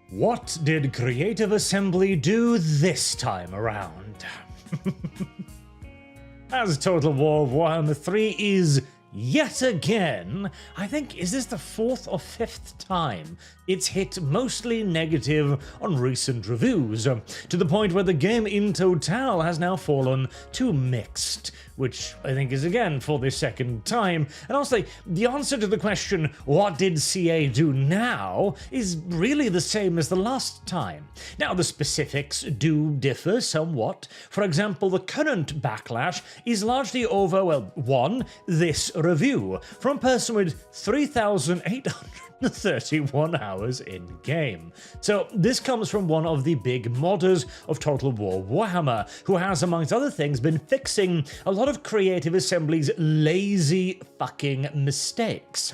What did Creative Assembly do this time around? As Total War Warhammer 3 is yet again, I think, is this the 4th or 5th time it's hit mostly negative on recent reviews, to the point where the game in total has now fallen to mixed, which I think is again for the second time. And honestly, the answer to the question, what did CA do now, is really the same as the last time. Now, the specifics do differ somewhat. For example, the current backlash is largely over, well, one, this review, from a person with 3,831 hours in-game. So this comes from one of the big modders of Total War Warhammer, who has, amongst other things, been fixing a lot of Creative Assembly's lazy fucking mistakes.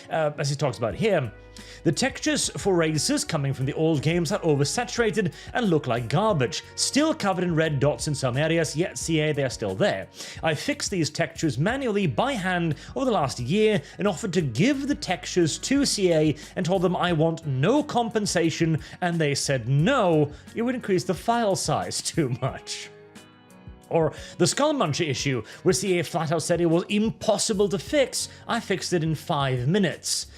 As he talks about here, the textures for races coming from the old games are oversaturated and look like garbage, still covered in red dots in some areas, yet CA they are still there. I fixed these textures manually by hand over the last year and offered to give the textures to CA and told them I want no compensation, and they said no, it would increase the file size too much. Or the Skullmuncher issue, where CA flat out said it was impossible to fix. I fixed it in 5 minutes.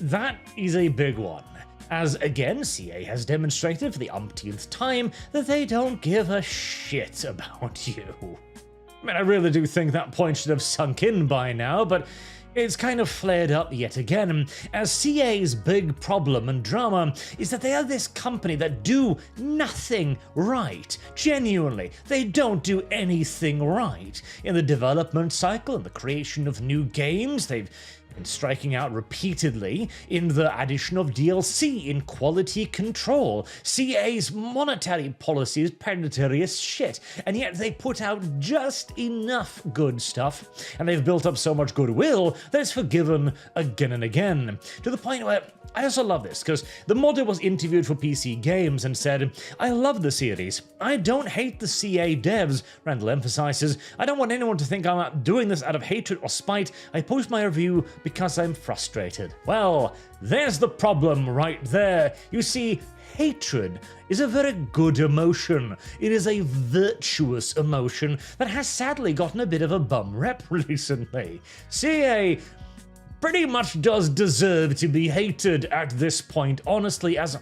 That is a big one, as again CA has demonstrated for the umpteenth time that they don't give a shit about you. I mean, I really do think that point should have sunk in by now, but it's kind of flared up yet again, as CA's big problem and drama is that they are this company that do nothing right. Genuinely, they don't do anything right. In the development cycle and the creation of new games, they've been striking out repeatedly in the addition of DLC, in quality control. CA's monetary policy is predatory as shit, and yet they put out just enough good stuff, and they've built up so much goodwill that it's forgiven again and again, to the point where I also love this, because the modder was interviewed for PC Games and said, I love the series. I don't hate the CA devs. Randall emphasizes, I don't want anyone to think I'm not doing this out of hatred or spite. I post my review because I'm frustrated. Well, there's the problem right there. You see, hatred is a very good emotion. It is a virtuous emotion that has sadly gotten a bit of a bum rep recently. CA pretty much does deserve to be hated at this point, honestly, as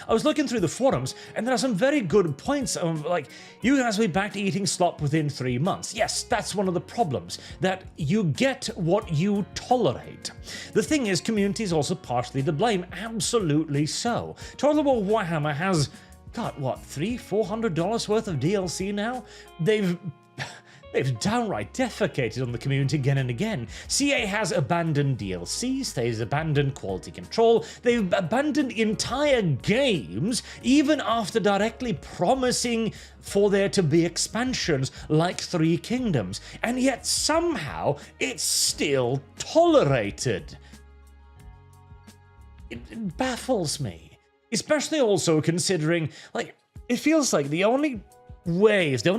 I was looking through the forums, and there are some very good points of, like, you guys will be back to eating slop within 3 months. Yes, that's one of the problems, that you get what you tolerate. The thing is, community is also partially to blame, absolutely so. Total War Warhammer has got, what, $300–400 worth of DLC now? They've downright defecated on the community again and again. CA has abandoned DLCs, they've abandoned quality control, they've abandoned entire games, even after directly promising for there to be expansions like Three Kingdoms, and yet somehow it's still tolerated. It baffles me. Especially also considering, like, it feels like the only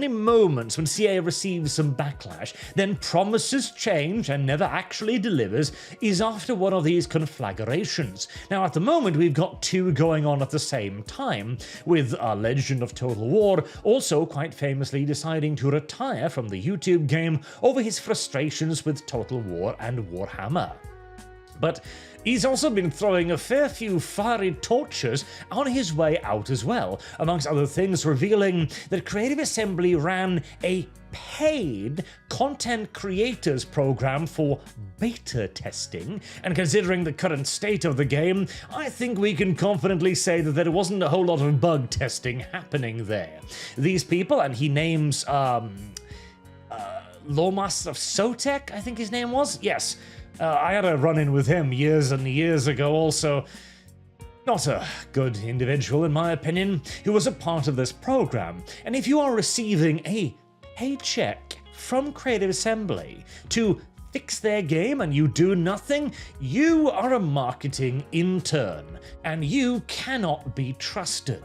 moments when CA receives some backlash, then promises change and never actually delivers, is after one of these conflagrations. Now, at the moment, we've got two going on at the same time, with our Legend of Total War also quite famously deciding to retire from the YouTube game over his frustrations with Total War and Warhammer. But he's also been throwing a fair few fiery torches on his way out as well, amongst other things revealing that Creative Assembly ran a paid content creators program for beta testing, and considering the current state of the game, I think we can confidently say that there wasn't a whole lot of bug testing happening there. These people, and he names Lomas of Sotek, I think his name was? Yes. I had a run-in with him years and years ago also. Not a good individual, in my opinion, who was a part of this program. And if you are receiving a paycheck from Creative Assembly to fix their game and you do nothing, you are a marketing intern, and you cannot be trusted.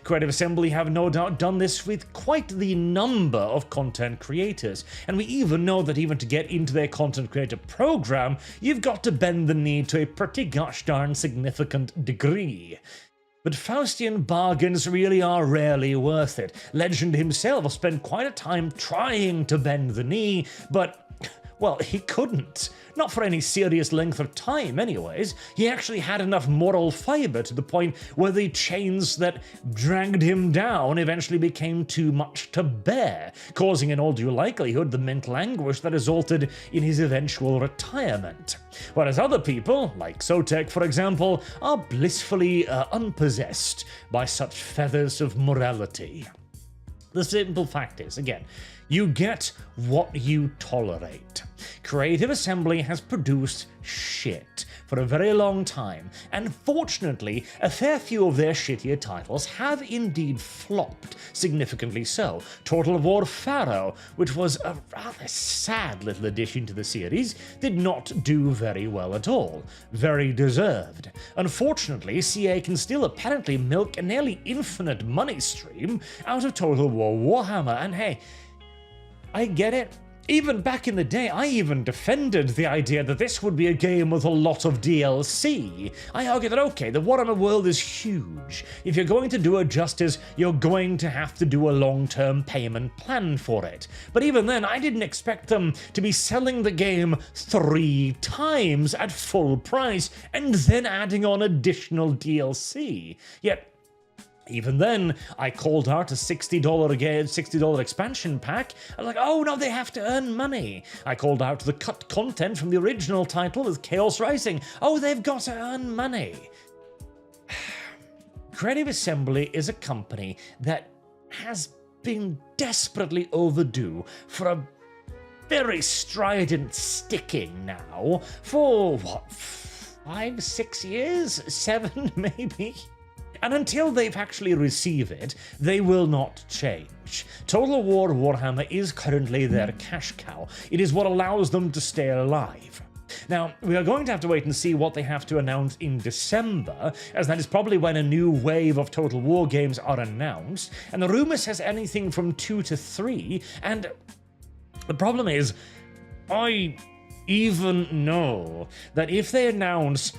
Creative Assembly have no doubt done this with quite the number of content creators, and we even know that even to get into their content creator program, you've got to bend the knee to a pretty gosh darn significant degree. But Faustian bargains really are rarely worth it. Legend himself spent quite a time trying to bend the knee, but well, he couldn't. Not for any serious length of time anyways. He actually had enough moral fiber to the point where the chains that dragged him down eventually became too much to bear, causing in all due likelihood the mental anguish that resulted in his eventual retirement. Whereas other people, like Sotek for example, are blissfully unpossessed by such feathers of morality. The simple fact is, again, you get what you tolerate. Creative Assembly has produced shit for a very long time, and fortunately, a fair few of their shittier titles have indeed flopped, significantly so. Total War Pharaoh, which was a rather sad little addition to the series, did not do very well at all. Very deserved. Unfortunately, CA can still apparently milk a nearly infinite money stream out of Total War Warhammer, and hey, I get it. Even back in the day, I even defended the idea that this would be a game with a lot of DLC. I argue that, okay, the Warhammer world is huge. If you're going to do it justice, you're going to have to do a long-term payment plan for it. But even then, I didn't expect them to be selling the game 3 times at full price and then adding on additional DLC. Yet, even then, I called out a $60 expansion pack. I was like, oh no, they have to earn money. I called out the cut content from the original title with Chaos Rising. Oh, they've got to earn money. Creative Assembly is a company that has been desperately overdue for a very strident sticking now for, what, 5, 6 years? 7 maybe? And until they've actually received it, they will not change. Total War Warhammer is currently their cash cow. It is what allows them to stay alive. Now, we are going to have to wait and see what they have to announce in December, as that is probably when a new wave of Total War games are announced, and the rumor says anything from 2 to 3, and the problem is, I even know that if they announce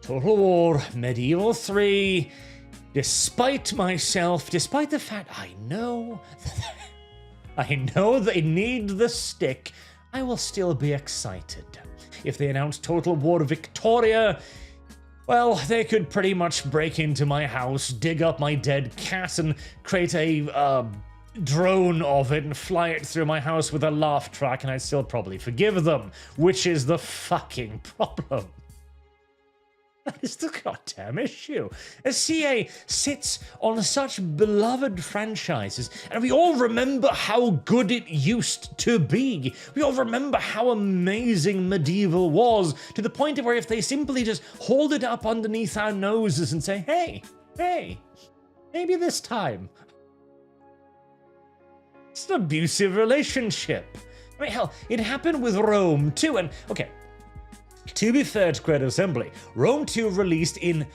Total War Medieval 3, despite myself, despite the fact I know they need the stick, I will still be excited. If they announce Total War Victoria, well, they could pretty much break into my house, dig up my dead cat, and create a drone of it and fly it through my house with a laugh track, and I'd still probably forgive them, which is the fucking problem. That is the goddamn issue. As CA sits on such beloved franchises, and we all remember how good it used to be. We all remember how amazing Medieval was, to the point where if they simply just hold it up underneath our noses and say, hey, maybe this time. It's an abusive relationship. I mean, hell, it happened with Rome too, and okay, to be fair to Creative Assembly, Rome 2 released in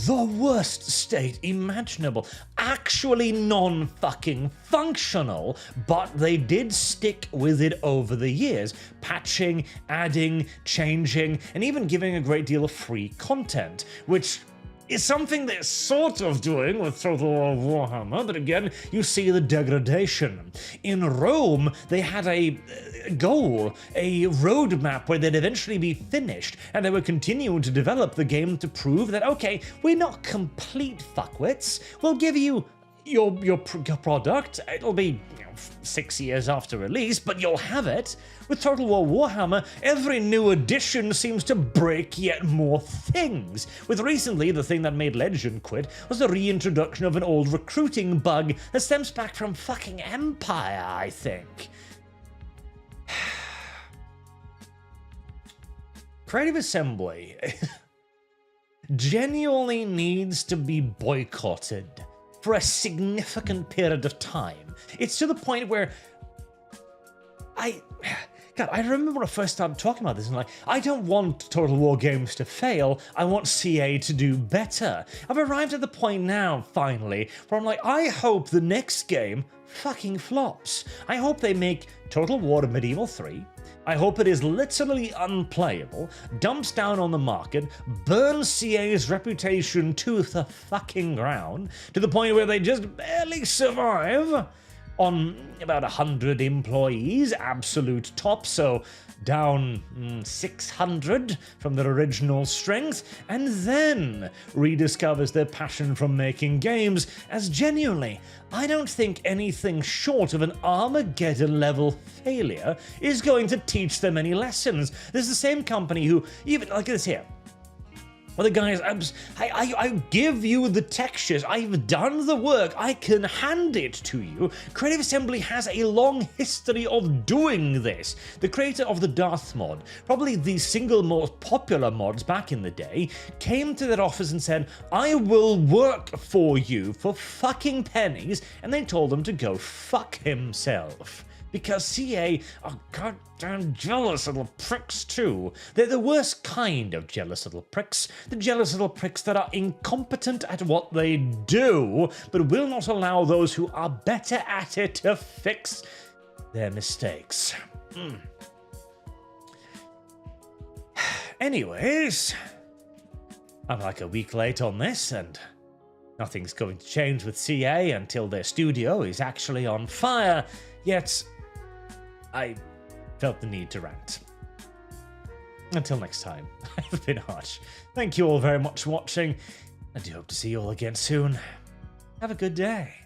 the worst state imaginable. Actually non-fucking functional, but they did stick with it over the years, patching, adding, changing, and even giving a great deal of free content, which is something they're sort of doing with Total War Warhammer, but again, you see the degradation. In Rome, they had a goal, a roadmap where they'd eventually be finished, and they were continuing to develop the game to prove that, okay, we're not complete fuckwits, we'll give you your product, it'll be 6 years after release, but you'll have it. With Total War Warhammer, every new edition seems to break yet more things. With recently, the thing that made Legend quit was the reintroduction of an old recruiting bug that stems back from fucking Empire, I think. Creative Assembly genuinely needs to be boycotted for a significant period of time. It's to the point where God, I remember when I first started talking about this, and like, I don't want Total War games to fail, I want CA to do better. I've arrived at the point now, finally, where I'm like, I hope the next game fucking flops. I hope they make Total War Medieval 3. I hope it is literally unplayable, dumps down on the market, burns CA's reputation to the fucking ground, to the point where they just barely survive on about 100 employees, absolute top, so down 600 from their original strength, and then rediscovers their passion from making games, as genuinely, I don't think anything short of an Armageddon-level failure is going to teach them any lessons. There's the same company who, even, like this here, well, the guys, I give you the textures, I've done the work, I can hand it to you. Creative Assembly has a long history of doing this. The creator of the Darth mod, probably the single most popular mods back in the day, came to their office and said, I will work for you for fucking pennies, and they told him to go fuck himself. Because CA are goddamn jealous little pricks too. They're the worst kind of jealous little pricks. The jealous little pricks that are incompetent at what they do, but will not allow those who are better at it to fix their mistakes. Anyways, I'm like a week late on this, and nothing's going to change with CA until their studio is actually on fire, yet I felt the need to rant. Until next time, I've been Arch. Thank you all very much for watching. I do hope to see you all again soon. Have a good day.